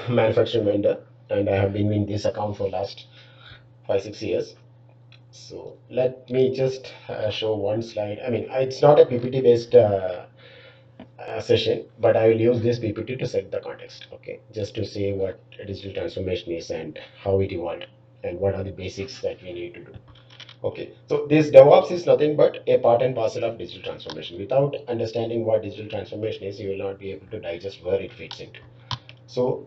manufacturing vendor, and I have been in this account for last 5 6 years. So let me just show one slide. I mean, it's not a PPT based session, but I will use this PPT to set the context. Okay, just to say what digital transformation is and how it evolved and what are the basics that we need to do. Okay, so this DevOps is nothing but a part and parcel of digital transformation. Without understanding what digital transformation is, you will not be able to digest where it fits into. So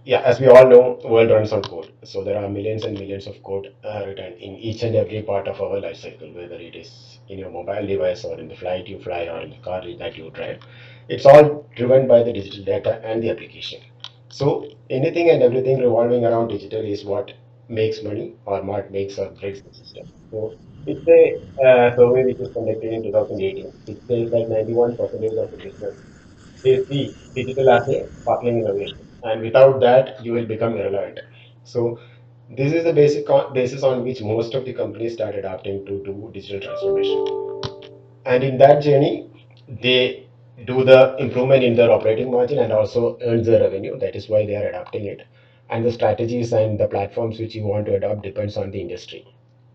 yeah, as we all know, world runs on code. So there are millions and millions of code written in each and every part of our life cycle, whether it is in your mobile device or in the flight you fly or in the car that you drive. It's all driven by the digital data and the application. So anything and everything revolving around digital is what makes money or what makes or breaks the system. So it's a survey which was conducted in 2018. It says that 91% of the business they see digital as a sparkling innovation, and without that, you will become irrelevant. So, this is the basis on which most of the companies start adapting to do digital transformation. And in that journey, they do the improvement in their operating margin and also earn the revenue. That is why they are adapting it. And the strategies and the platforms which you want to adopt depends on the industry.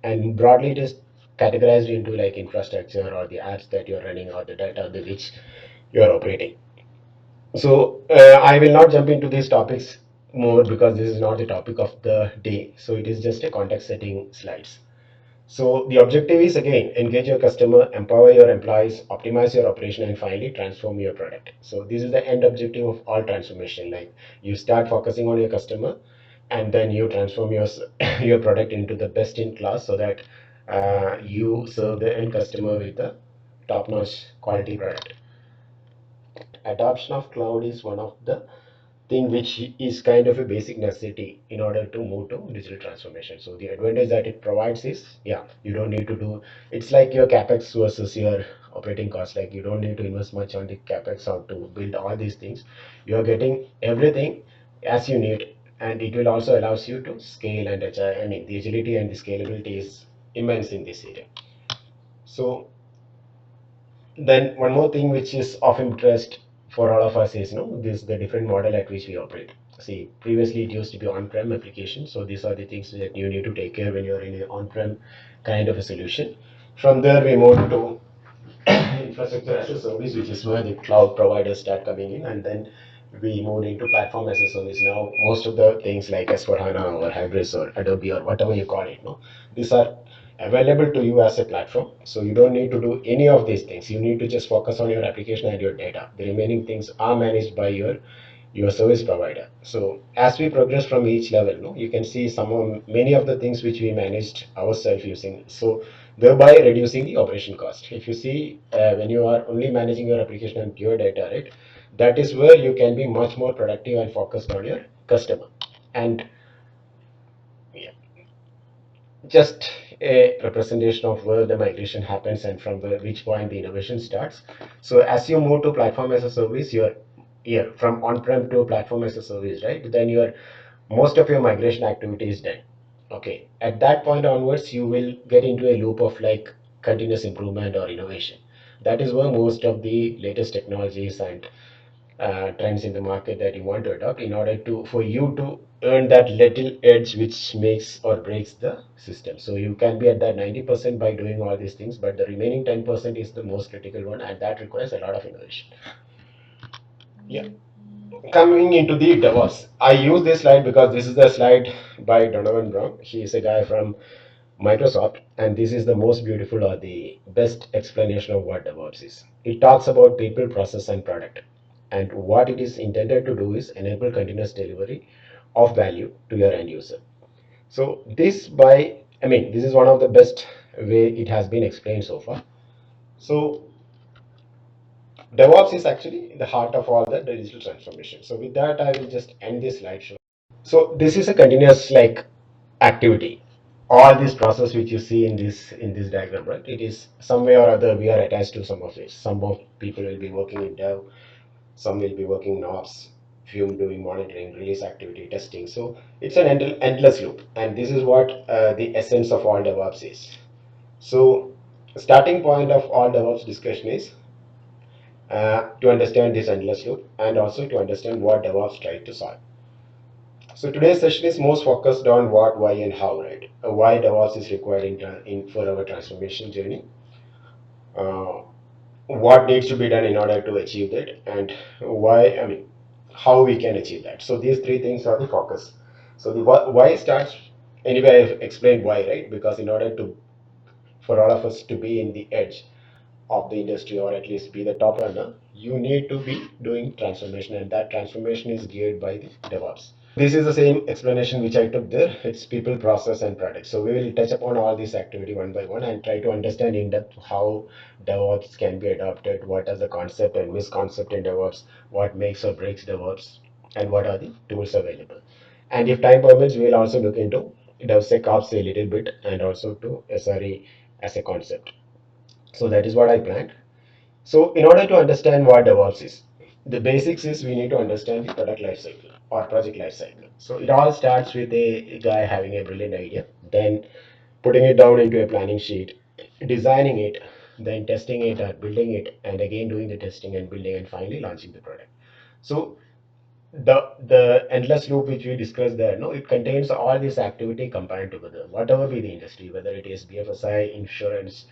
And broadly, it is categorized into like infrastructure or the apps that you're running or the data which you're operating. So I will not jump into these topics more because this is not the topic of the day. So it is just a context setting slides. So the objective is again engage your customer, empower your employees, optimize your operation, and finally transform your product. So this is the end objective of all transformation. Like you start focusing on your customer, and then you transform your your product into the best in class, so that you serve the end customer with the top-notch quality product. Adoption of cloud is one of the thing which is kind of a basic necessity in order to move to digital transformation. So the advantage that it provides is, yeah, you don't need to do, it's like your capex versus your operating cost. Like you don't need to invest much on the capex or to build all these things. You are getting everything as you need, and it will also allows you to scale and I mean the agility and the scalability is immense in this area. So then one more thing which is of interest for all of us is this the different model at which we operate. See, previously it used to be on-prem application, so these are the things that you need to take care when you're in an on-prem kind of a solution. From there we moved to infrastructure as a service, which is where the cloud providers start coming in, and then we moved into platform as a service. Now most of the things like S4HANA or Hybris or Adobe or whatever you call it, no, these are available to you as a platform. So you don't need to do any of these things. You need to just focus on your application and your data. The remaining things are managed by your service provider. So as we progress from each level, no, you can see many of the things which we managed ourselves using. So thereby reducing the operation cost. If you see when you are only managing your application and pure data, right, that is where you can be much more productive and focused on your customer. And yeah, just a representation of where the migration happens and from which point the innovation starts. So as you move to platform as a service, you're here from on-prem to platform as a service, right? Then your most of your migration activity is done. Okay, at that point onwards, you will get into a loop of like continuous improvement or innovation. That is where most of the latest technologies and trends in the market that you want to adopt in order to for you to earn that little edge which makes or breaks the system. So you can be at that 90% by doing all these things, but the remaining 10% is the most critical one, and that requires a lot of innovation. Yeah. Coming into the DevOps, I use this slide because this is the slide by Donovan Brown. He is a guy from Microsoft, and this is the most beautiful or the best explanation of what DevOps is. It talks about people, process, and product. And what it is intended to do is enable continuous delivery of value to your end user. So this is one of the best way it has been explained so far. So DevOps is actually the heart of all the digital transformation. So with that, I will just end this slideshow. So this is a continuous like activity. All this process which you see in this diagram, right? It is some way or other we are attached to some of it. Some of people will be working in dev, some will be working in ops, few doing monitoring, release activity, testing. So it's an endless loop, and this is what the essence of all DevOps is. So starting point of all DevOps discussion is to understand this endless loop and also to understand what DevOps tried to solve. So today's session is most focused on what, why, and how, right? Why DevOps is required in for our transformation journey. Uh, what needs to be done in order to achieve that, and why, I mean, how we can achieve that. So these three things are the focus. So the why starts, anyway, I've explained why, right? Because in order to, for all of us to be in the edge of the industry or at least be the top runner, you need to be doing transformation, and that transformation is geared by the DevOps. This is the same explanation which I took there. It's people, process, and product. So we will touch upon all this activity one by one and try to understand in depth how DevOps can be adopted, what is the concept and misconcept in DevOps, what makes or breaks DevOps, and what are the tools available. And if time permits, we will also look into DevSecOps a little bit and also to SRE as a concept. So that is what I planned. So in order to understand what DevOps is, the basics is we need to understand the product lifecycle or project lifecycle. So it all starts with a guy having a brilliant idea, then putting it down into a planning sheet, designing it, then testing it or building it, and again doing the testing and building and finally launching the product. So the endless loop which we discussed there, no, it contains all this activity combined together. Whatever be the industry, whether it is BFSI, insurance,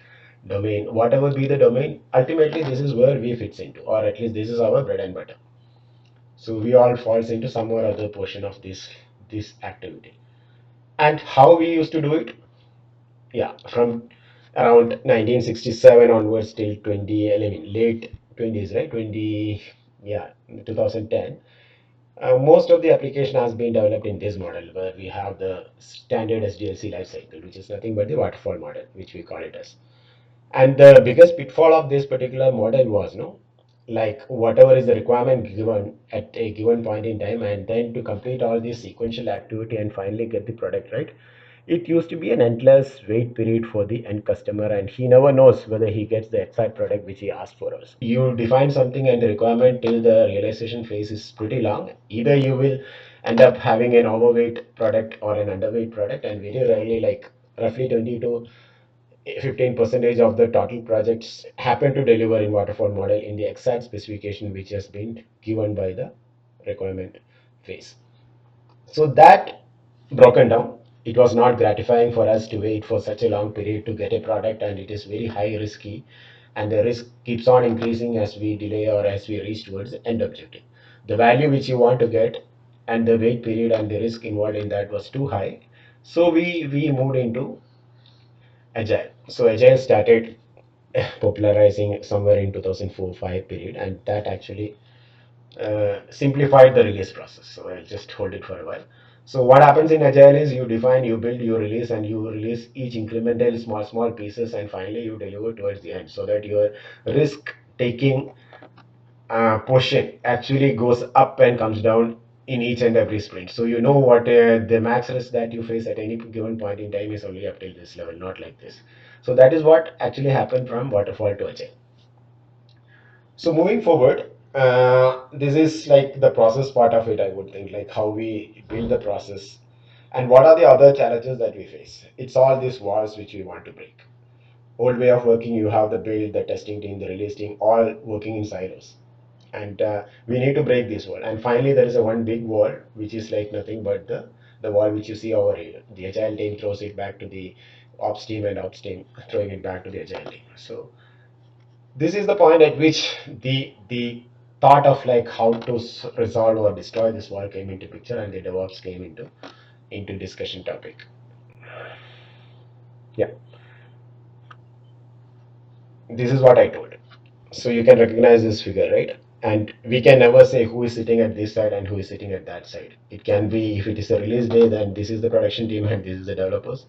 domain, whatever be the domain, ultimately this is where we fits into, or at least this is our bread and butter. So we all falls into some or other portion of this activity. And how we used to do it? Yeah, from around 1967 onwards till 20, I mean, late 20s, right? 20, yeah, 2010. Most of the application has been developed in this model where we have the standard SDLC lifecycle, which is nothing but the waterfall model, which we call it as. And the biggest pitfall of this particular model was, no, like whatever is the requirement given at a given point in time, and then to complete all this sequential activity and finally get the product right. It used to be an endless wait period for the end customer, and he never knows whether he gets the exact product which he asked for us. You define something and the requirement till the realization phase is pretty long. Either you will end up having an overweight product or an underweight product, and very rarely, like roughly 20 to 15 percentage of the total projects happen to deliver in waterfall model in the exact specification which has been given by the requirement phase. So that broken down, it was not gratifying for us to wait for such a long period to get a product, and it is very high risky, and the risk keeps on increasing as we delay or as we reach towards the end objective. The value which you want to get and the wait period and the risk involved in that was too high. So we moved into agile. So agile started popularizing somewhere in 2004-5 period, and that actually simplified the release process. So I'll just hold it for a while. So what happens in agile is you define, you build, you release, and you release each incremental small pieces, and finally you deliver towards the end, so that your risk taking portion actually goes up and comes down in each and every sprint. So you know what the max risk that you face at any given point in time is only up till this level, not like this. So that is what actually happened from waterfall to agile. So moving forward, this is like the process part of it, I would think, like how we build the process and what are the other challenges that we face. It's all these walls which we want to break. Old way of working, you have the build, the testing team, the release team, all working in silos. And we need to break this wall. And finally, there is a one big wall, which is like nothing but the wall which you see over here. The agile team throws it back to the ops team, and ops team throwing it back to the agile team. So this is the point at which the thought of like how to resolve or destroy this wall came into picture, and the DevOps came into discussion topic. Yeah, this is what I told. So you can recognize this figure, right? And we can never say who is sitting at this side and who is sitting at that side. It can be, if it is a release day, then this is the production team and this is the developers.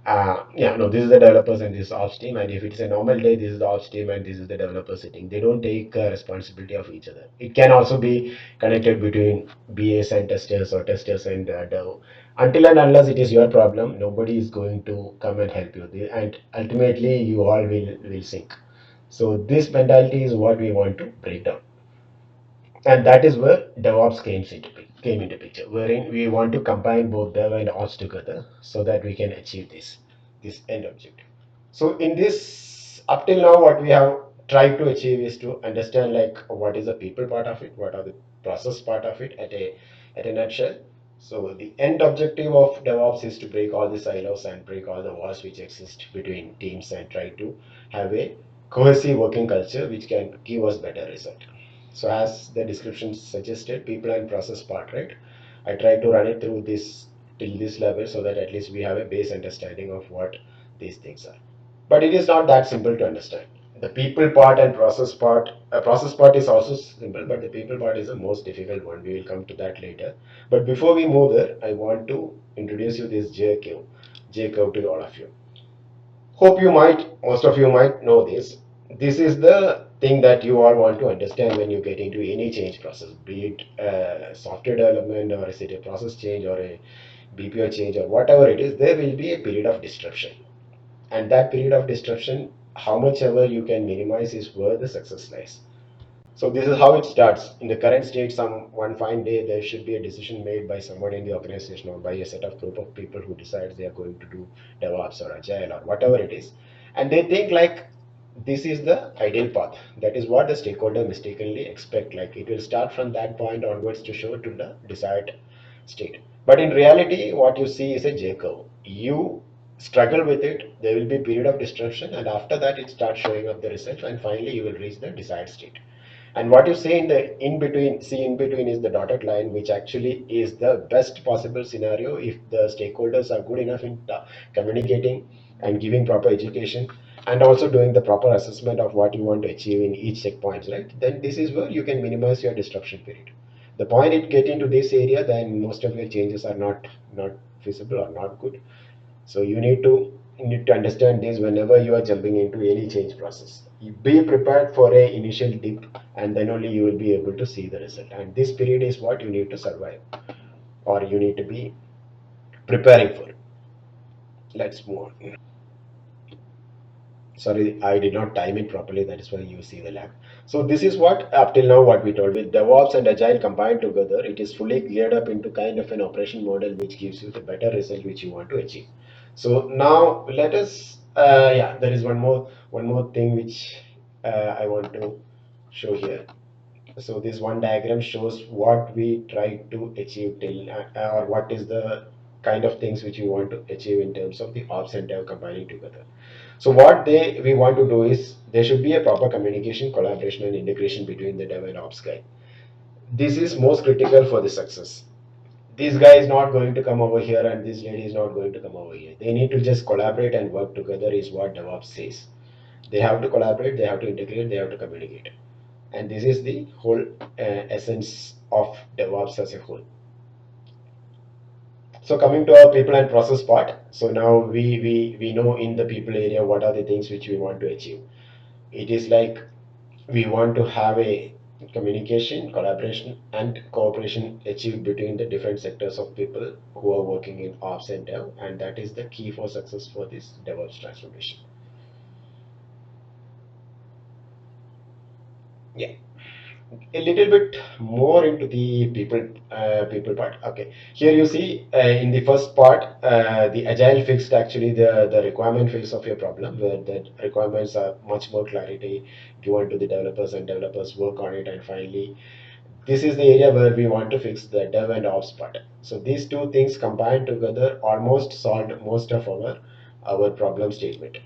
Yeah, no, this is the developers and this is ops team. And if it's a normal day, this is the ops team and this is the developer sitting. They don't take responsibility of each other. It can also be connected between BAs and testers or testers and dev. Until and unless it is your problem, nobody is going to come and help you. And ultimately, you all will sink. So this mentality is what we want to break down. And that is where DevOps came into picture, wherein we want to combine both Dev and Ops together so that we can achieve this end objective. So in this, up till now, what we have try to achieve is to understand like what is the people part of it, what are the process part of it at a nutshell. So the end objective of DevOps is to break all the silos and break all the walls which exist between teams and try to have a cohesive working culture which can give us better result. So as the description suggested, people and process part, right? I try to run it through this till this level so that at least we have a base understanding of what these things are. But it is not that simple to understand. The people part and process part is also simple, but the people part is the most difficult one. We will come to that later. But before we move there, I want to introduce you this J curve to all of you. Hope most of you might know this. This is the thing that you all want to understand when you get into any change process, be it software development or is it a process change or a BPO change or whatever it is, there will be a period of disruption. And that period of disruption, how much ever you can minimize is where the success lies. So this is how it starts. In the current state, some one fine day there should be a decision made by someone in the organization or by a set of group of people who decides they are going to do DevOps or Agile or whatever it is, and they think like this is the ideal path. That is what the stakeholder mistakenly expect. Like it will start from that point onwards to show to the desired state. But in reality, what you see is a J curve. You struggle with it. There will be a period of disruption, and after that, it starts showing up the results, and finally, you will reach the desired state. And what you say in the in between, see in between is the dotted line, which actually is the best possible scenario if the stakeholders are good enough in communicating and giving proper education and also doing the proper assessment of what you want to achieve in each checkpoints, right? Then this is where you can minimize your disruption period. The point it get into this area, then most of your changes are not feasible or not good. So you need to understand this whenever you are jumping into any change process. You be prepared for a initial dip, and then only you will be able to see the result. And this period is what you need to survive, or you need to be preparing for. Let's move on. Sorry, I did not time it properly. That is why you see the lag. So this is what up till now what we told with DevOps and Agile combined together. It is fully geared up into kind of an operation model which gives you the better result which you want to achieve. So now let us. Yeah, there is one more thing which I want to show here. So this one diagram shows what we try to achieve till or what is the kind of things which we want to achieve in terms of the ops and dev combining together. So what they we want to do is there should be a proper communication, collaboration, and integration between the dev and ops guy. This is most critical for the success. This guy is not going to come over here and this lady is not going to come over here. They need to just collaborate and work together is what DevOps says. They have to collaborate, they have to integrate, they have to communicate. And this is the whole essence of DevOps as a whole. So coming to our people and process part, so now we know in the people area what are the things which we want to achieve. It is like we want to have a communication, collaboration, and cooperation achieved between the different sectors of people who are working in ops and dev, and that is the key for success for this DevOps transformation. Yeah. A little bit more into the people part. Okay, here you see in the first part the agile fixed actually the requirement phase of your problem where the requirements are much more clarity given to the developers and developers work on it, and finally this is the area where we want to fix the dev and ops part. So these two things combined together almost solved most of our problem statement.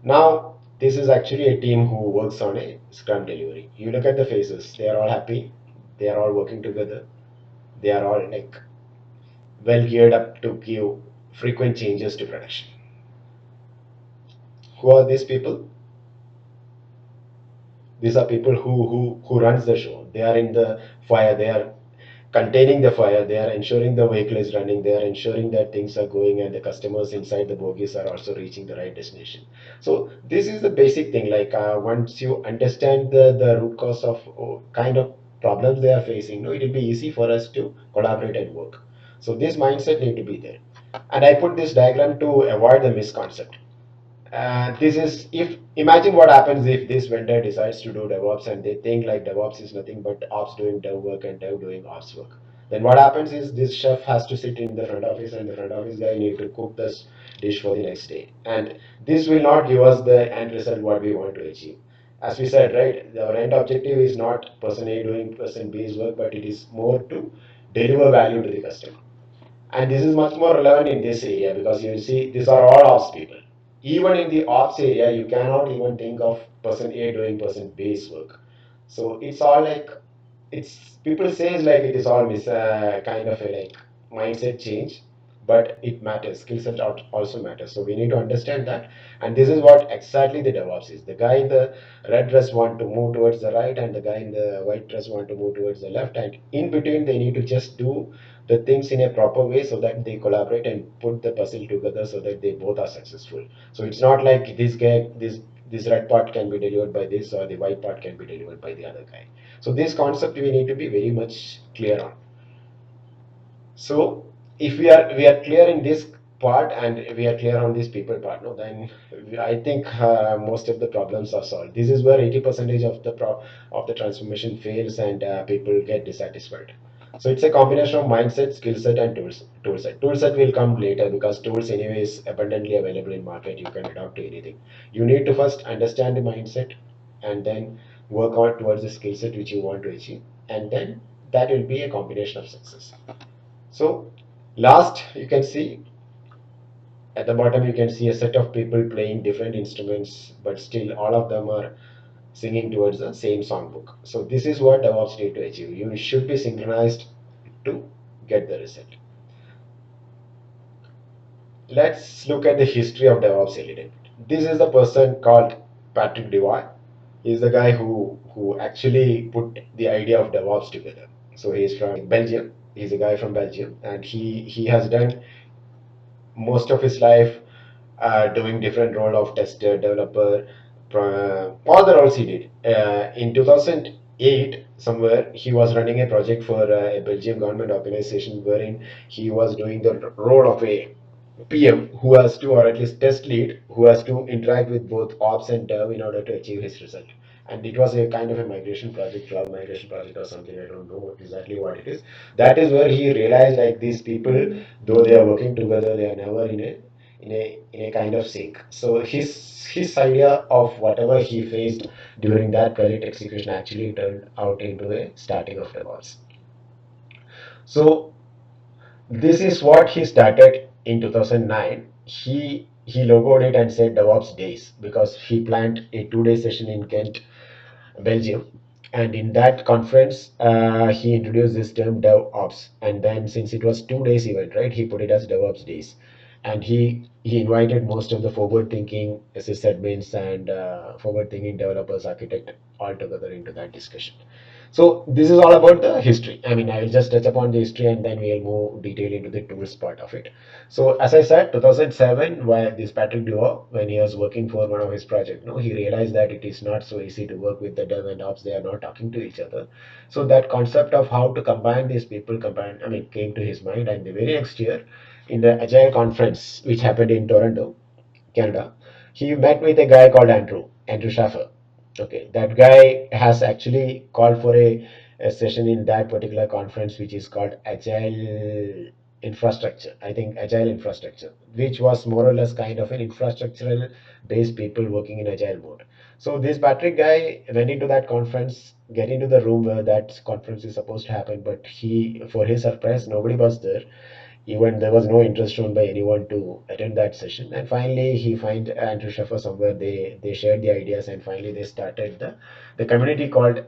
Now, this is actually a team who works on a Scrum delivery. You look at the faces, they are all happy, they are all working together, they are all like well geared up to give frequent changes to production. Who are these people? These are people who runs the show. They are in the fire, they are containing the fire, they are ensuring the vehicle is running, they are ensuring that things are going and the customers inside the bogies are also reaching the right destination. So this is the basic thing, like once you understand the root cause of kind of problems they are facing, no, it will be easy for us to collaborate and work. So this mindset need to be there. And I put this diagram to avoid the misconcept. This is if imagine what happens if this vendor decides to do DevOps and they think like DevOps is nothing but ops doing dev work and dev doing ops work. Then what happens is this chef has to sit in the front office and the front office guy need to cook this dish for the next day. And this will not give us the end result what we want to achieve. as we said, right, the end objective is not person A doing person B's work, but it is more to deliver value to the customer. And this is much more relevant in this area because you see, these are all ops people. Even in the ops area, you cannot even think of person A doing person B's work. So it's all like, it's people says like it is all kind of a like mindset change, but it matters. Skill set also matters. So we need to understand that, and this is what exactly the DevOps is. The guy in the red dress want to move towards the right, and the guy in the white dress want to move towards the left, and in between they need to just do the things in a proper way so that they collaborate and put the puzzle together so that they both are successful. So it's not like this red part can be delivered by this or the white part can be delivered by the other guy. So this concept we need to be very much clear on. So if we are clear in this part and we are clear on this people part, no, then I think most of the problems are solved. This is where 80% of the transformation fails and people get dissatisfied. So it's a combination of mindset, skill set, and tools. Tool set. Tool set will come later because tools anyway is abundantly available in market. You can adapt to anything. You need to first understand the mindset and then work on towards the skill set which you want to achieve, and then that will be a combination of success. So last, you can see at the bottom, you can see a set of people playing different instruments, but still all of them are singing towards the same songbook. So this is what DevOps need to achieve. You should be synchronized to get the result. Let's look at the history of DevOps a little bit. This is the person called Patrick Devoy. He's the guy who actually put the idea of DevOps together. So he's from Belgium. He's a guy from Belgium, and he has done most of his life doing different role of tester, developer, all the roles he did. In 2008, somewhere he was running a project for a Belgian government organization wherein he was doing the role of a PM who has to, or at least test lead, who has to interact with both ops and dev in order to achieve his result. And it was a kind of a migration project, cloud migration project or something. I don't know exactly what it is. That is where he realized like these people, though they are working together, they are never in a kind of sync. So his idea of whatever he faced during that project execution actually turned out into the starting of DevOps. So this is what he started in 2009. He logoed it and said DevOps Days because he planned a 2-day session in Ghent, Belgium. And in that conference, he introduced this term DevOps. And then since it was 2 days event, right, he put it as DevOps Days. And he invited most of the forward-thinking sysadmins and forward-thinking developers, architect all together into that discussion. So this is all about the history. I mean, I will just touch upon the history and then we'll move detail into the tools part of it. So as I said, 2007, while this Patrick Duo, when he was working for one of his projects, no, he realized that it is not so easy to work with the dev and ops. They are not talking to each other. So that concept of how to combine these people, came to his mind. And the very next year, in the Agile conference, which happened in Toronto, Canada, he met with a guy called Andrew Schaffer. Okay, that guy has actually called for a session in that particular conference, which is called Agile Infrastructure. I think Agile Infrastructure, which was more or less kind of an infrastructural based people working in Agile mode. So this Patrick guy went into that conference, get into the room where that conference is supposed to happen, but for his surprise, nobody was there. Even there was no interest shown by anyone to attend that session. And finally, he find Andrew Schaffer somewhere. They shared the ideas, and finally they started the community called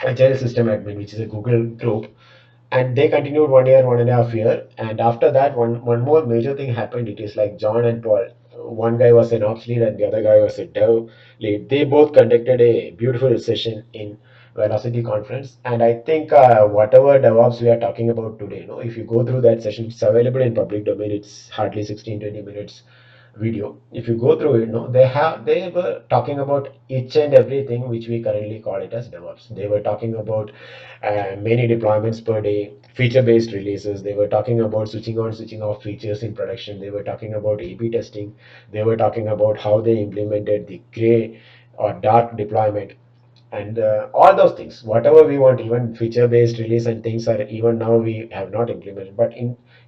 Agile System Admin, which is a Google group. And they continued 1 year, 1.5 year. And after that, one more major thing happened. It is like John and Paul. One guy was an ops lead and the other guy was a dev lead. They both conducted a beautiful session in Velocity conference. And I think whatever DevOps we are talking about today, if you go through that session, it's available in public domain. It's hardly 16-20 minutes video. If you go through it, they were talking about each and everything which we currently call it as DevOps. They were talking about many deployments per day, feature-based releases. They were talking about switching on, switching off features in production. They were talking about A/B testing. They were talking about how they implemented the gray or dark deployment, and all those things, whatever we want, even feature-based release and things are even now we have not implemented. But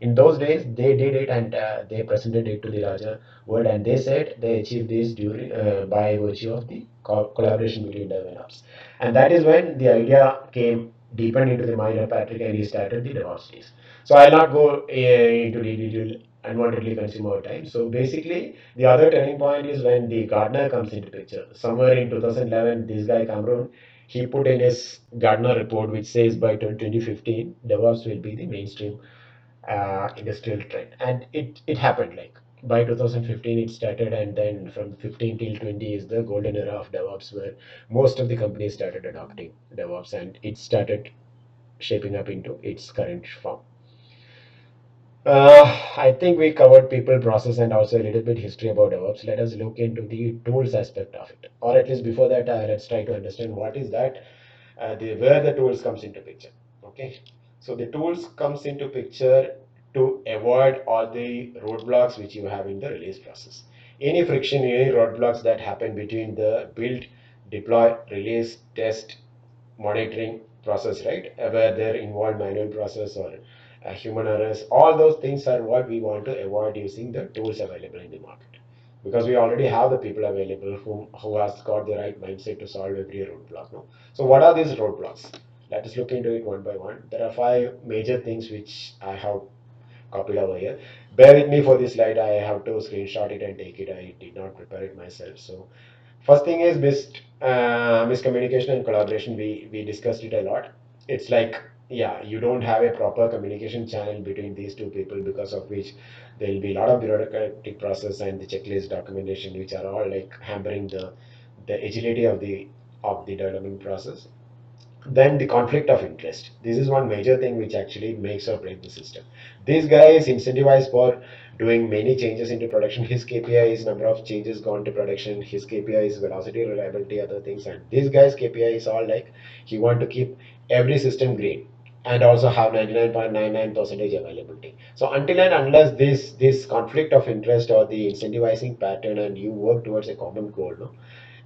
In those days, they did it and they presented it to the larger world, and they said they achieved this during by virtue of the collaboration between DevOps. And that is when the idea came deepened into the mind of Patrick, and he started the DevOps days. So I'll not go into the detail unwantedly consume our time. So basically, the other turning point is when the Gardner comes into picture. Somewhere in 2011, this guy Cameron, he put in his Gardner report, which says by 2015, DevOps will be the mainstream industrial trend, and it happened. Like by 2015, it started, and then from 15 till 20 is the golden era of DevOps, where most of the companies started adopting DevOps, and it started shaping up into its current form. I think we covered people, process, and also a little bit history about DevOps. Let us look into the tools aspect of it, or at least before that, let's try to understand what is that, where the tools comes into picture. Okay, so the tools comes into picture to avoid all the roadblocks which you have in the release process. Any friction, any roadblocks that happen between the build, deploy, release, test, monitoring process, right? Where there involved manual process or human errors, all those things are what we want to avoid using the tools available in the market. Because we already have the people available who has got the right mindset to solve every roadblock. No? So what are these roadblocks? Let us look into it one by one. There are five major things which I have copied over here. Bear with me for this slide. I have to screenshot it and take it. I did not prepare it myself. So first thing is miscommunication and collaboration. We discussed it a lot. It's like, yeah, you don't have a proper communication channel between these two people, because of which there will be a lot of bureaucratic process and the checklist documentation, which are all like hampering the agility of the development process. Then the conflict of interest. This is one major thing which actually makes or break the system. This guy is incentivized for doing many changes into production. His KPI is number of changes gone to production. His KPI is velocity, reliability, other things. And this guy's KPI is all like he want to keep every system green and also have 99.99% availability. So until and unless this conflict of interest or the incentivizing pattern and you work towards a common goal, no?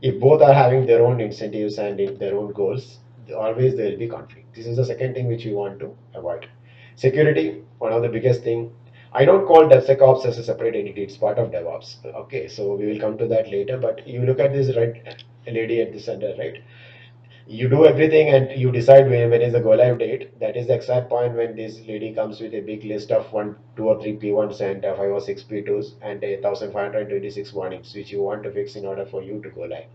If both are having their own incentives and their own goals, always there will be conflict. This is the second thing which we want to avoid. Security, one of the biggest thing. I don't call DevSecOps as a separate entity. It's part of DevOps. Okay, so we will come to that later. But you look at this red lady at the center, right? You do everything and you decide when is the go live date. That is the exact point when this lady comes with a big list of one, two or three P1s and five or six P2s and 1,526 warnings which you want to fix in order for you to go live.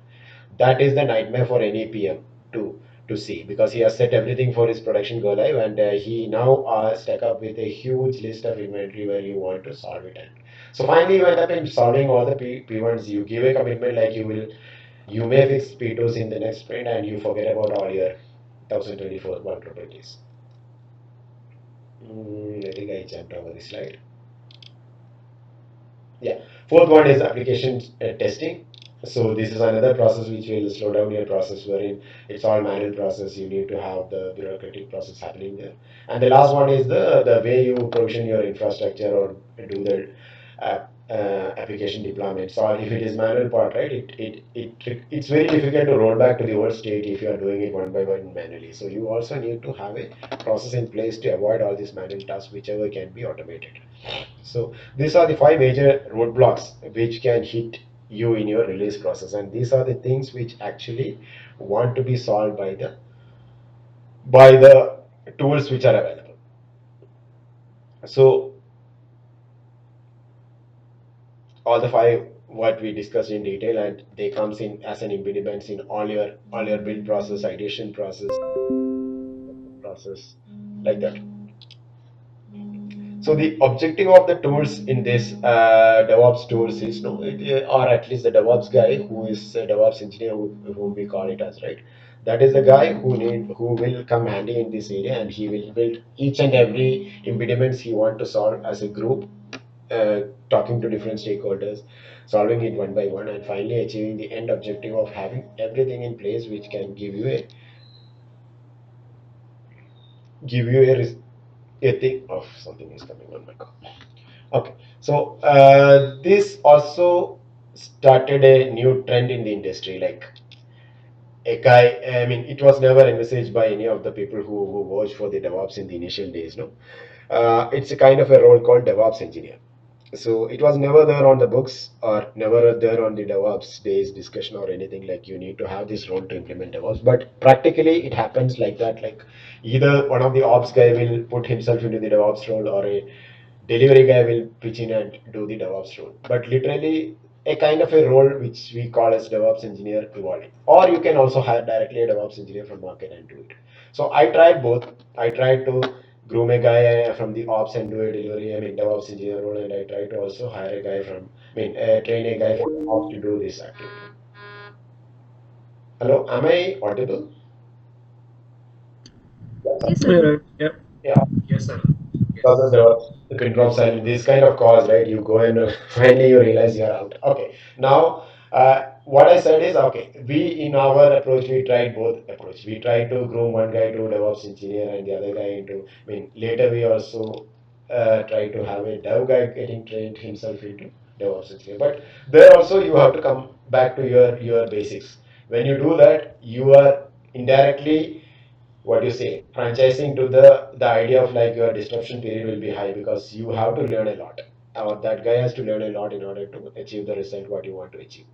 That is the nightmare for any PM to see, because he has set everything for his production go live, and he now stuck up with a huge list of inventory where you want to solve it. And so finally you end up in solving all the P1s. You give a commitment like you may fix P2s in the next sprint and you forget about all your 1024 vulnerabilities. I think I jumped over this slide. Yeah. Fourth one is application testing. So this is another process which will slow down your process, wherein it's all manual process. You need to have the bureaucratic process happening there. And the last one is the way you provision your infrastructure or do the application deployment. So if it is manual part, right, it's very difficult to roll back to the old state if you are doing it one by one manually. So you also need to have a process in place to avoid all these manual tasks, whichever can be automated. So these are the five major roadblocks which can hit you in your release process, and these are the things which actually want to be solved by the tools which are available. So all the five what we discussed in detail, and they comes in as an impediments in all your build process, ideation process like that. So the objective of the tools in this DevOps tools is no, or at least the DevOps guy who is a DevOps engineer, whom we call it as, right. That is the guy who will come handy in this area, and he will build each and every impediments he want to solve as a group, talking to different stakeholders, solving it one by one, and finally achieving the end objective of having everything in place which can give you a thing of something is coming on my call. Okay, so this also started a new trend in the industry. Like a guy, I mean, it was never envisaged by any of the people who worked for the DevOps in the initial days, no? It's a kind of a role called DevOps engineer. So it was never there on the books or never there on the DevOps days discussion or anything like you need to have this role to implement DevOps. But practically it happens like that. Like either one of the ops guy will put himself into the DevOps role or a delivery guy will pitch in and do the DevOps role. But literally a kind of a role which we call as DevOps engineer evolving. Or you can also hire directly a DevOps engineer from market and do it. So I tried both. I tried to groom a guy from the ops and do a delivery, I mean DevOps engineer role, and I tried to also hire a guy from, train a guy from ops to do this activity. Hello, am I audible? Yes, sir. Right. Yeah. Yeah. Yes, sir. Because of the pin drops and this kind of calls, right? You go and finally you realize you're out. Okay. Now, what I said is, okay, we in our approach, we tried both approach. We tried to groom one guy to DevOps engineer and the other guy into, later we also try to have a dev guy getting trained himself into DevOps engineer. But there also you have to come back to your basics. When you do that, you are indirectly what you say franchising to the idea of like your disruption period will be high because you have to learn a lot or that guy has to learn a lot in order to achieve the result what you want to achieve.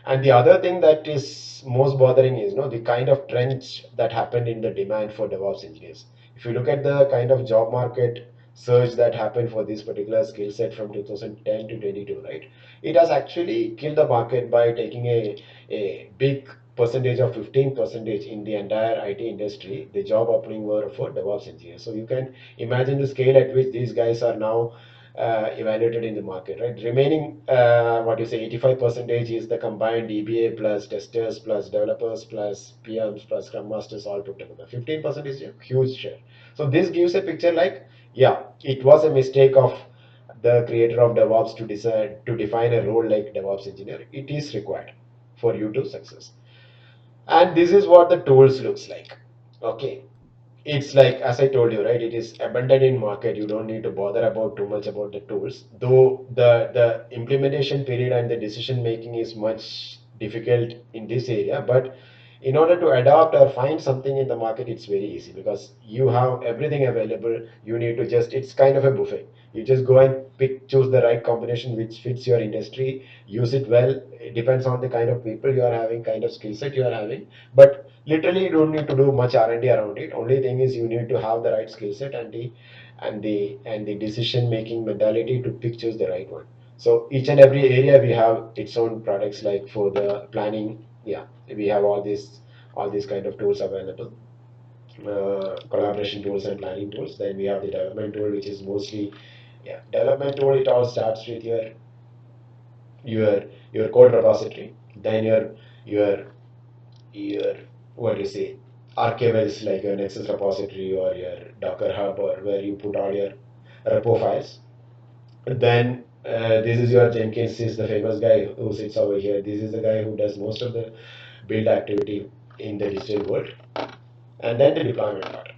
And the other thing that is most bothering is the kind of trends that happened in the demand for DevOps engineers. If you look at the kind of job market surge that happened for this particular skill set from 2010 to 22, right? It has actually killed the market by taking a big percentage of 15 percentage in the entire IT industry. The job opening were for DevOps engineers. So you can imagine the scale at which these guys are now evaluated in the market, right? Remaining, what you say, 85 percentage is the combined DBA plus testers plus developers plus PMs plus Scrum Masters all put together. 15% is a huge share. So this gives a picture like, yeah, it was a mistake of the creator of DevOps to decide to define a role like DevOps engineer. It is required for you to success. And this is what the tools looks like. Okay, it's like as I told you, right? It is abundant in market. You don't need to bother about too much about the tools. Though the implementation period and the decision making is much difficult in this area, but in order to adapt or find something in the market, it's very easy because you have everything available. You need to just it's kind of a buffet. You just go and choose the right combination which fits your industry, use it well. It depends on the kind of people you are having, kind of skill set you are having, but literally you don't need to do much R&D around it. Only thing is you need to have the right skill set and the decision making mentality to pick choose the right one. So each and every area we have its own products. Like for the planning, yeah, we have all these kind of tools available, collaboration tools and planning tools. Then we have the development tool, which is mostly, yeah, development tool. It all starts with your your code repository. Then your what do you say, archivals like your Nexus repository or your Docker Hub, or where you put all your repo files. Then this is your Jenkins, is the famous guy who sits over here. This is the guy who does most of the build activity in the digital world. And then the deployment part,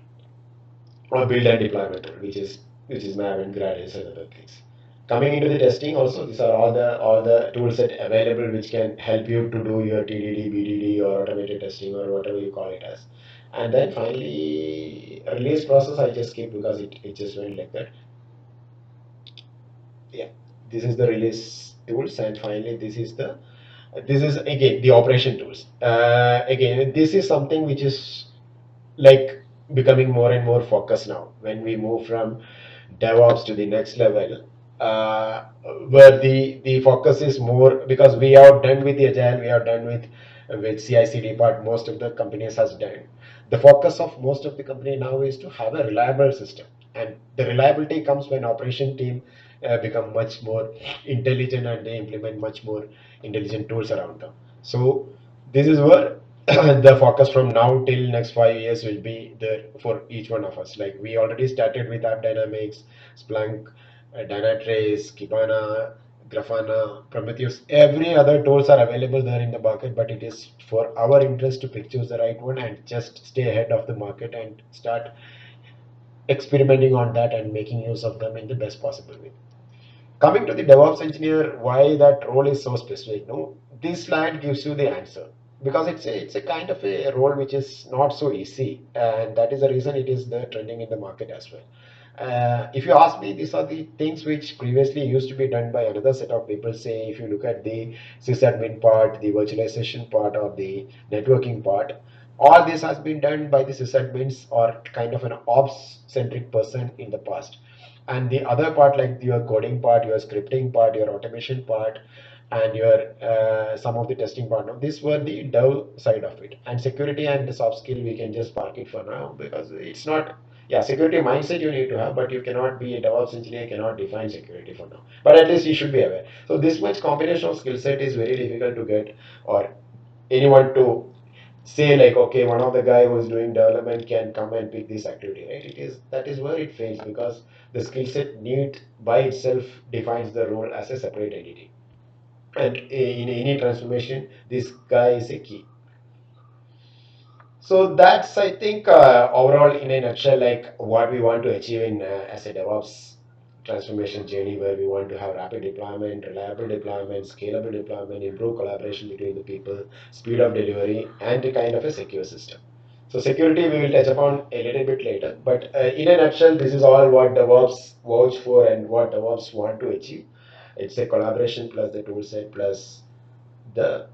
or build and deployment tool, which is Maven and Gradis and other things. Coming into the testing also, these are all the tools that available which can help you to do your TDD, BDD, or automated testing, or whatever you call it as. And then finally, release process I just skipped because it just went like that. Yeah, this is the release tools, and finally this is again the operation tools. Again, this is something which is like becoming more and more focused now when we move from DevOps to the next level, where the focus is more because we are done with the agile, we are done with CI/CD part. Most of the companies has done. The focus of most of the company now is to have a reliable system, and the reliability comes when operation team become much more intelligent and they implement much more intelligent tools around them. So this is where the focus from now till next 5 years will be there for each one of us. Like we already started with App Dynamics, Splunk, Dynatrace, Kibana, Grafana, Prometheus. Every other tools are available there in the market, but it is for our interest to pick choose the right one and just stay ahead of the market and start experimenting on that and making use of them in the best possible way. Coming to the DevOps engineer, why that role is so specific? No, this slide gives you the answer because it's a kind of a role which is not so easy, and that is the reason it is the trending in the market as well. If you ask me, these are the things which previously used to be done by another set of people. Say, if you look at the sysadmin part, the virtualization part, or the networking part, all this has been done by the sysadmins or kind of an ops centric person in the past. And the other part, like your coding part, your scripting part, your automation part, and your some of the testing part, now these were the dev side of it. And security and the soft skill, we can just park it for now because it's not. Yeah, security mindset you need to have, but you cannot be a DevOps engineer, cannot define security for now. But at least you should be aware. So this much combination of skill set is very difficult to get, or anyone to say like, okay, one of the guy who is doing development can come and pick this activity, right? It is that is where it fails, because the skill set need by itself defines the role as a separate entity. And in any transformation, this guy is a key. So that's, I think, overall in a nutshell, like what we want to achieve in as a DevOps transformation journey, where we want to have rapid deployment, reliable deployment, scalable deployment, improve collaboration between the people, speed of delivery, and a kind of a secure system. So security we will touch upon a little bit later, but in a nutshell, this is all what DevOps vouch for and what DevOps want to achieve. It's a collaboration plus the toolset plus the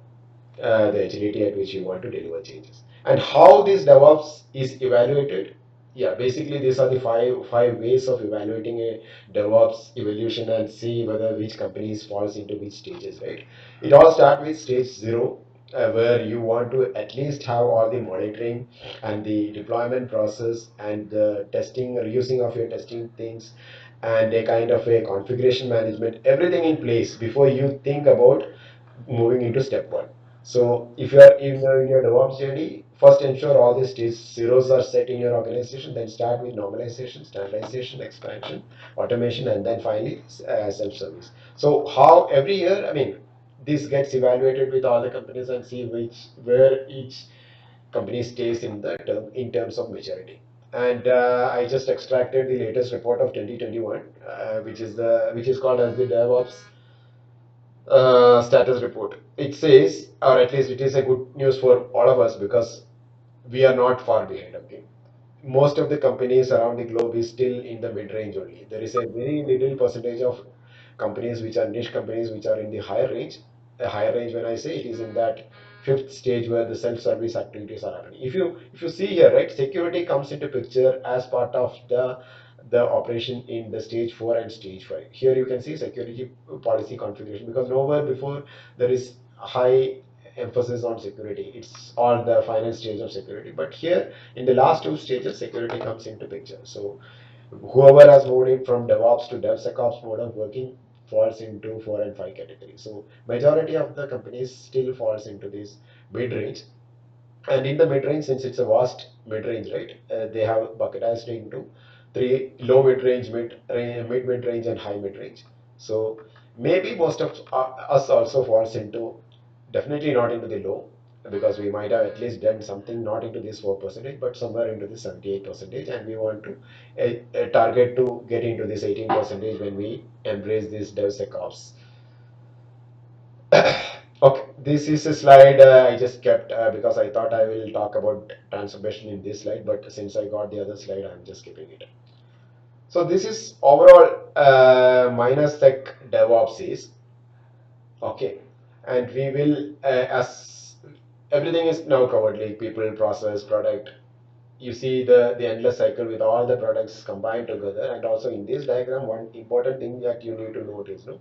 the agility at which you want to deliver changes. And how this DevOps is evaluated? Yeah, basically these are the five ways of evaluating a DevOps evolution and see whether which companies falls into which stages, right? It all starts with stage zero, where you want to at least have all the monitoring and the deployment process and the testing, reusing of your testing things, and a kind of a configuration management, everything in place before you think about moving into step one. So if you are in your DevOps journey, first ensure all the stage zeros are set in your organization. Then start with normalization, standardization, expansion, automation, and then finally self-service. So how every year, I mean, this gets evaluated with all the companies and see where each company stays in the term in terms of maturity. And I just extracted the latest report of 2021, which is called as the DevOps status report. It says, or at least it is a good news for all of us, because we are not far behind. Okay, most of the companies around the globe is still in the mid range only. There is a very little percentage of companies which are niche companies which are in the higher range. A higher range, when I say, it is in that fifth stage where the self-service activities are happening. If you see here, right, security comes into picture as part of the operation in the stage 4 and stage 5. Here you can see security policy configuration, because nowhere before there is high emphasis on security. It's all the final stage of security, but here in the last two stages security comes into picture. So whoever has moved in from DevOps to DevSecOps mode of working falls into 4 and 5 categories. So majority of the companies still falls into this mid range. And in the mid range, since it's a vast mid range, right, they have bucketized into three: low mid range, mid range, and high mid range. So maybe most of us also falls into, definitely not into the low, because we might have at least done something not into this 4%, but somewhere into the 78%, and we want to target to get into this 18% when we embrace this DevSecOps. Okay, this is a slide I just kept because I thought I will talk about transformation in this slide, but since I got the other slide, I'm just keeping it. So this is overall minus tech DevOps is. Okay, and we will, as everything is now covered, like people, process, product. You see the endless cycle with all the products combined together. And also in this diagram, one important thing that you need to note is, no,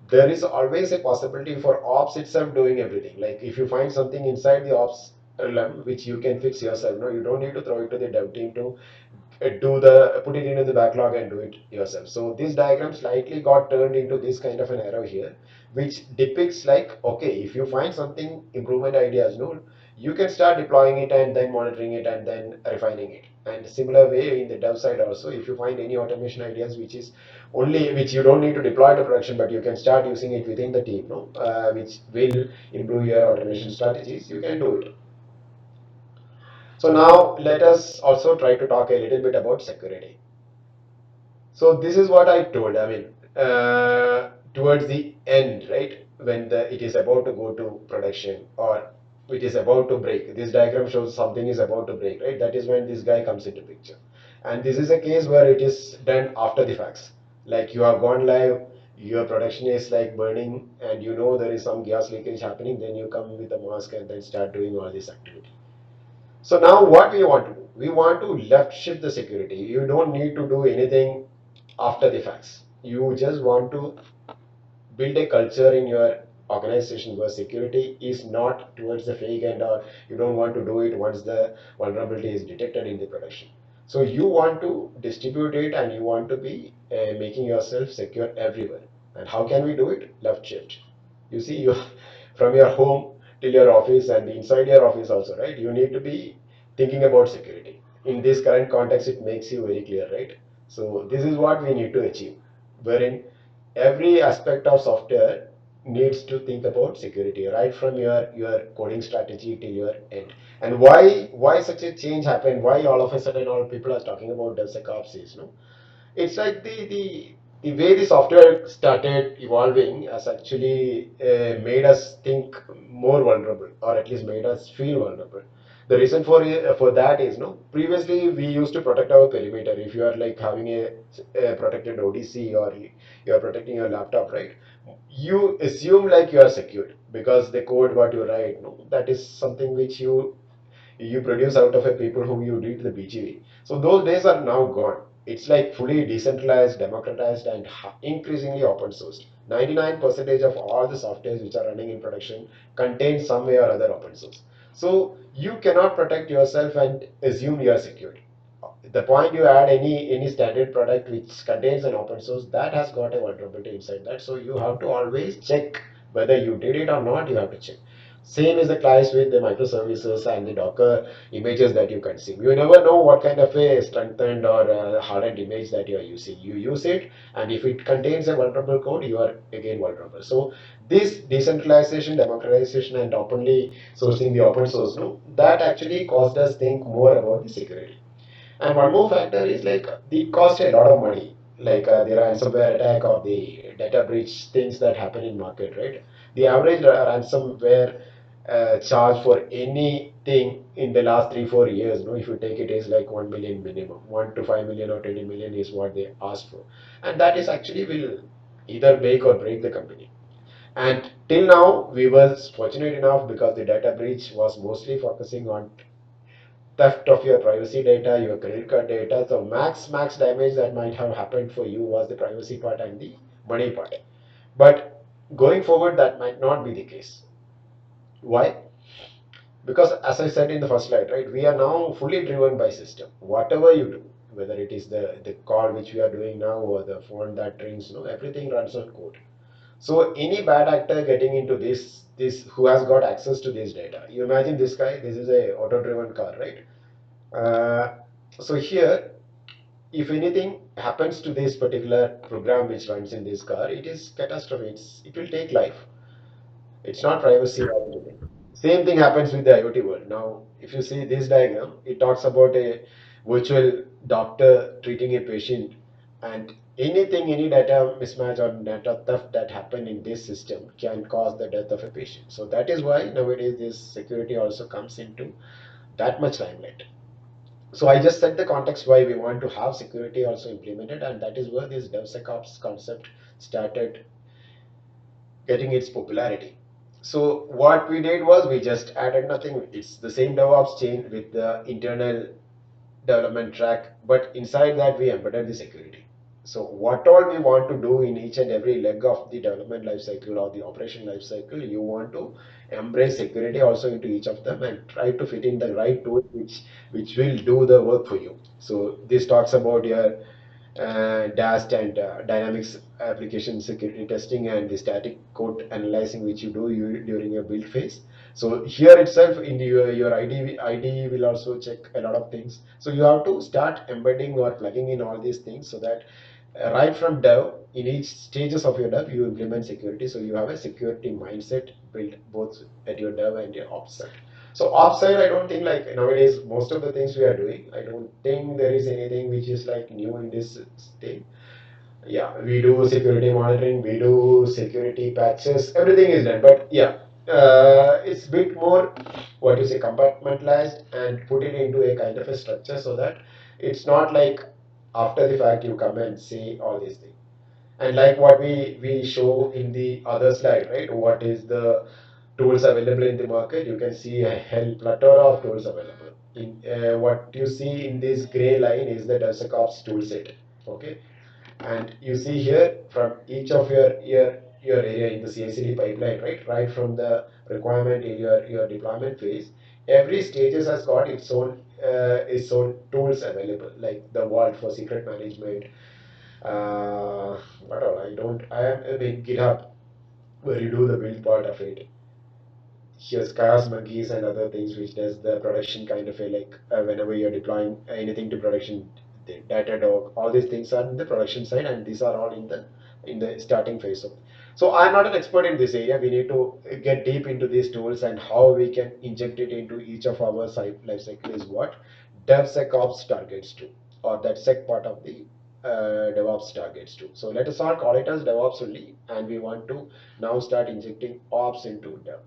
there is always a possibility for ops itself doing everything. Like if you find something inside the ops realm which you can fix yourself, no, you don't need to throw it to the dev team to put it into the backlog and do it yourself. So this diagram slightly got turned into this kind of an arrow here, which depicts like, okay, if you find something improvement ideas, no, you can start deploying it and then monitoring it and then refining it. And similar way in the dev side also, if you find any automation ideas which you don't need to deploy to production, but you can start using it within the team, no, which will improve your automation strategies, you can do it. So now let us also try to talk a little bit about security. So this is what I told. I mean, towards the end, right, when it is about to go to production, or it is about to break. This diagram shows something is about to break, right? That is when this guy comes into picture. And this is a case where it is done after the facts. Like you have gone live, your production is like burning, and you know there is some gas leakage happening, then you come with a mask and then start doing all this activity. So now what we want to do? We want to left shift the security. You don't need to do anything after the facts. You just want to build a culture in your organization where security is not towards the fake end, or you don't want to do it once the vulnerability is detected in the production. So you want to distribute it and you want to be making yourself secure everywhere. And how can we do it? Left shift. You see, you from your home till your office and inside your office also, right? You need to be thinking about security. In this current context, it makes you very clear, right? So this is what we need to achieve, wherein every aspect of software needs to think about security, right from your coding strategy till your end. And why such a change happened, why all of a sudden all people are talking about DevSecOps is, no, it's like the way the software started evolving has actually made us think more vulnerable, or at least made us feel vulnerable. The reason for that is, no, previously we used to protect our perimeter. If you are like having a protected ODC, or you are protecting your laptop, right? You assume like you are secured because the code what you write, no, that is something which you produce out of a people whom you read the BGV. So those days are now gone. It's like fully decentralized, democratized, and increasingly open sourced. 99% of all the softwares which are running in production contain some way or other open source. So you cannot protect yourself and assume you are secured. The point you add any standard product which contains an open source, that has got a vulnerability inside that. So you have to always check whether you did it or not. You have to check. Same is the case with the microservices and the Docker images that you consume. You never know what kind of a strengthened or hardened image that you are using. You use it, and if it contains a vulnerable code, you are again vulnerable. So this decentralization, democratization, and openly sourcing the open source, no, that actually caused us think more about the security. And one more factor is like they cost a lot of money, like the ransomware attack or the data breach things that happen in market, right? The average ransomware charge for anything in the last 3 4 years, no, if you take it, is like 1 million minimum, 1 to 5 million or 20 million is what they ask for, and that is actually will either make or break the company. And till now, we were fortunate enough because the data breach was mostly focusing on theft of your privacy data, your credit card data. So max damage that might have happened for you was the privacy part and the money part. But going forward, that might not be the case. Why? Because as I said in the first slide, right, we are now fully driven by system. Whatever you do, whether it is the call which we are doing now or the phone that rings, everything runs on code. So any bad actor getting into this who has got access to this data. You imagine this guy, this is a auto-driven car, right? Uh, so here, if anything happens to this particular program which runs in this car, it is catastrophe. It will take life. It's not privacy or anything. Same thing happens with the IoT world. Now, if you see this diagram, it talks about a virtual doctor treating a patient, and anything, any data mismatch or data theft that happen in this system can cause the death of a patient. So that is why nowadays this security also comes into that much limelight. So I just set the context why we want to have security also implemented, and that is where this DevSecOps concept started getting its popularity. So what we did was we just added nothing. It's the same DevOps chain with the internal development track, but inside that we embedded the security. So what all we want to do in each and every leg of the development lifecycle or the operation lifecycle, you want to embrace security also into each of them and try to fit in the right tool which will do the work for you. So this talks about your DAST and Dynamics application security testing and the static code analyzing which you do during your build phase. So here itself in your IDE will also check a lot of things. So you have to start embedding or plugging in all these things so that right from dev, in each stages of your dev, you implement security. So you have a security mindset built both at your dev and your ops side. So ops side, I don't think like nowadays most of the things we are doing, I don't think there is anything which is like new in this state. Yeah, we do security monitoring, we do security patches, everything is done. But yeah, it's bit more what you say compartmentalized and put it into a kind of a structure so that It's not like after the fact you come and say all these things. And like what we show in the other slide, right? What is the tools available in the market? You can see a hell plethora of tools available. In what you see in this gray line is the DevSecOps tool set. Okay, and you see here from each of your area in the CI/CD pipeline, right from the requirement in your deployment phase, every stages has got its own tools available, like the Vault for secret management. What all I am in GitHub where you do the build part of it. Here's Chaos Monkeys and other things which does the production kind of a, like whenever you're deploying anything to production, the Datadog, all these things are in the production side, and these are all in the starting phase of. So I'm not an expert in this area. We need to get deep into these tools and how we can inject it into each of our life cycle is what DevSecOps targets to, or that sec part of the DevOps targets to. So let us all call it as DevOps only, and we want to now start injecting ops into Dev.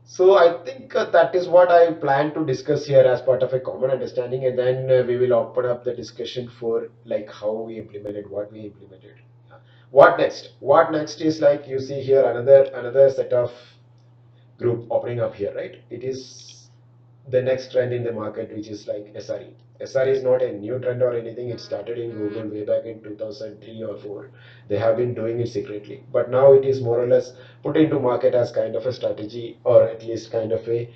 So I think that is what I plan to discuss here as part of a common understanding, and then we will open up the discussion for like how we implemented, what we implemented. What next? What next is like you see here another set of group opening up here, right? It is the next trend in the market, which is like SRE. SRE is not a new trend or anything. It started in Google way back in 2003 or 4. They have been doing it secretly, but now it is more or less put into market as kind of a strategy, or at least kind of a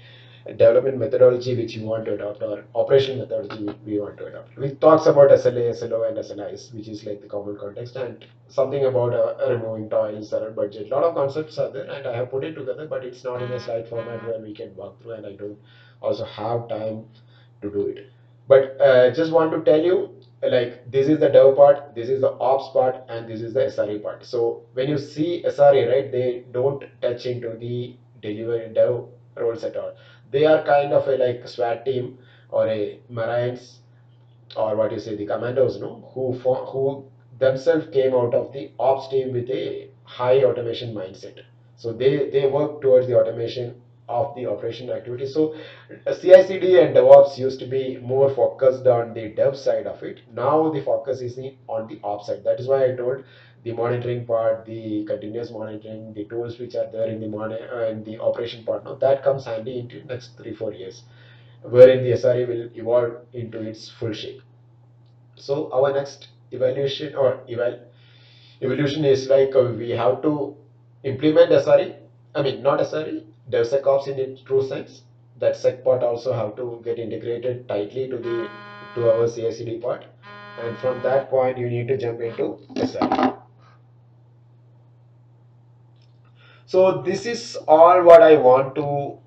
development methodology which you want to adopt, or operational methodology which we want to adopt. We talks about SLA, SLO, and SLIs, which is like the common context, and something about removing toils, surrender budget. A lot of concepts are there, and I have put it together, but it's not in a slide format where we can walk through, and I don't also have time to do it. But just want to tell you, like this is the dev part, this is the ops part, and this is the SRE part. So when you see SRE, right, they don't touch into the delivery dev roles at all. They are kind of a like SWAT team or a Marines, or what you say, the commandos, no, who themselves came out of the ops team with a high automation mindset. So they work towards the automation of the operation activity. So CI/CD and DevOps used to be more focused on the dev side of it. Now the focus is on the ops side. That is why I told the monitoring part, the continuous monitoring, the tools which are there in the and the operation part. Now that comes handy into next 3-4 years, wherein the SRE will evolve into its full shape. So our next evaluation or evolution is like we have to implement SRE. I mean, not SRE, DevSecOps in its true sense. That sec part also have to get integrated tightly to our CI/CD part, and from that point you need to jump into SRE. So this is all what I want to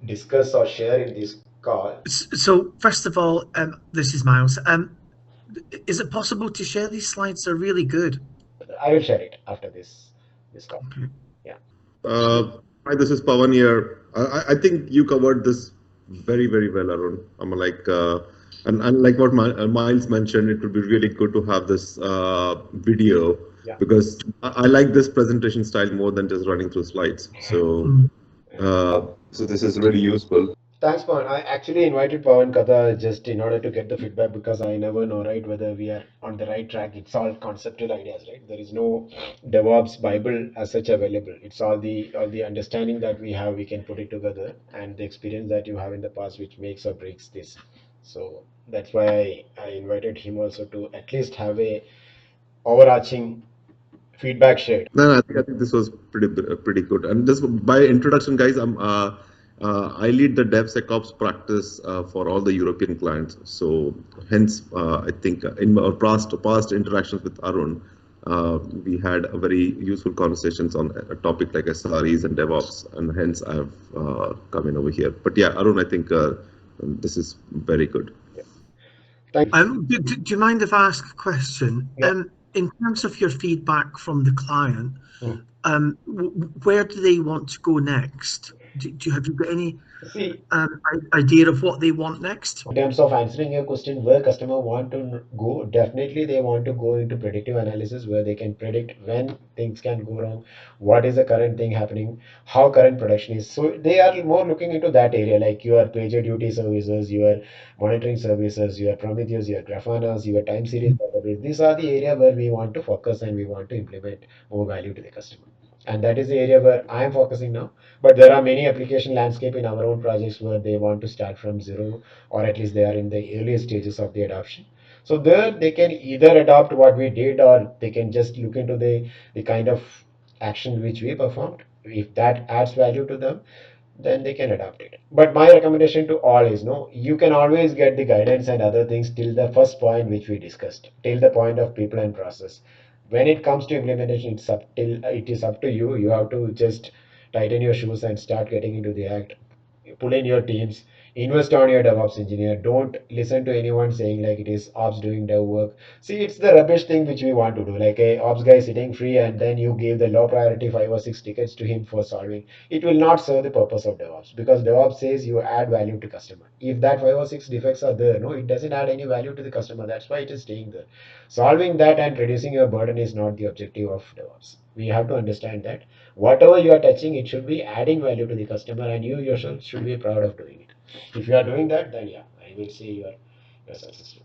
discuss or share in this call. So first of all, this is Miles. Is it possible to share these slides? They're really good. I will share it after this call. Okay. Yeah. Hi, this is Pawan here. I think you covered this very, very well, Arun. I'm like, and like what Miles mentioned, it would be really good to have this video, Yeah. because I like this presentation style more than just running through slides. So this is really useful. Thanks, Pawan. I actually invited Pawan Katha just in order to get the feedback, because I never know, right, whether we are on the right track. It's all conceptual ideas, right? There is no DevOps Bible as such available. It's all the understanding that we have, we can put it together, and the experience that you have in the past, which makes or breaks this. So that's why I invited him also to at least have a overarching feedback shared. No, I think this was pretty good. And just by introduction, guys, I lead the DevSecOps practice for all the European clients. So hence, I think in our past interactions with Arun, we had a very useful conversations on a topic like SREs and DevOps, and hence I've come in over here. But yeah, Arun, I think this is very good. Thank you. Do you mind if I ask a question? Yeah. In terms of your feedback from the client, where do they want to go next? Have you got any See, idea of what they want next? in terms of answering your question, where customer want to go, definitely they want to go into predictive analysis where they can predict when things can go wrong, what is the current thing happening, how current production is. So they are more looking into that area, like your PagerDuty services, your monitoring services, your Prometheus, your Grafana's, your time series database. These are the area where we want to focus and we want to implement more value to the customer. And that is the area where I am focusing now. But there are many application landscape in our own projects where they want to start from zero, or at least they are in the early stages of the adoption. So there they can either adopt what we did, or they can just look into the kind of action which we performed. If that adds value to them, then they can adopt it. But my recommendation to all is, no, you can always get the guidance and other things till the first point which we discussed, till the point of people and process. When it comes to implementation, it is up to you. You have to just tighten your shoes and start getting into the act. Pull in your teams, invest on your DevOps engineer. Don't listen to anyone saying like it is ops doing dev work. See, it's the rubbish thing which we want to do. Like a ops guy sitting free, and then you give the low priority 5 or 6 tickets to him for solving. It will not serve the purpose of DevOps, because DevOps says you add value to customer. If that 5 or 6 defects are there, no, it doesn't add any value to the customer. That's why it is staying there. Solving that and reducing your burden is not the objective of DevOps. We have to understand that whatever you are touching, it should be adding value to the customer, and you yourself should be proud of doing it. If you are doing that, then yeah, I will say you are successful.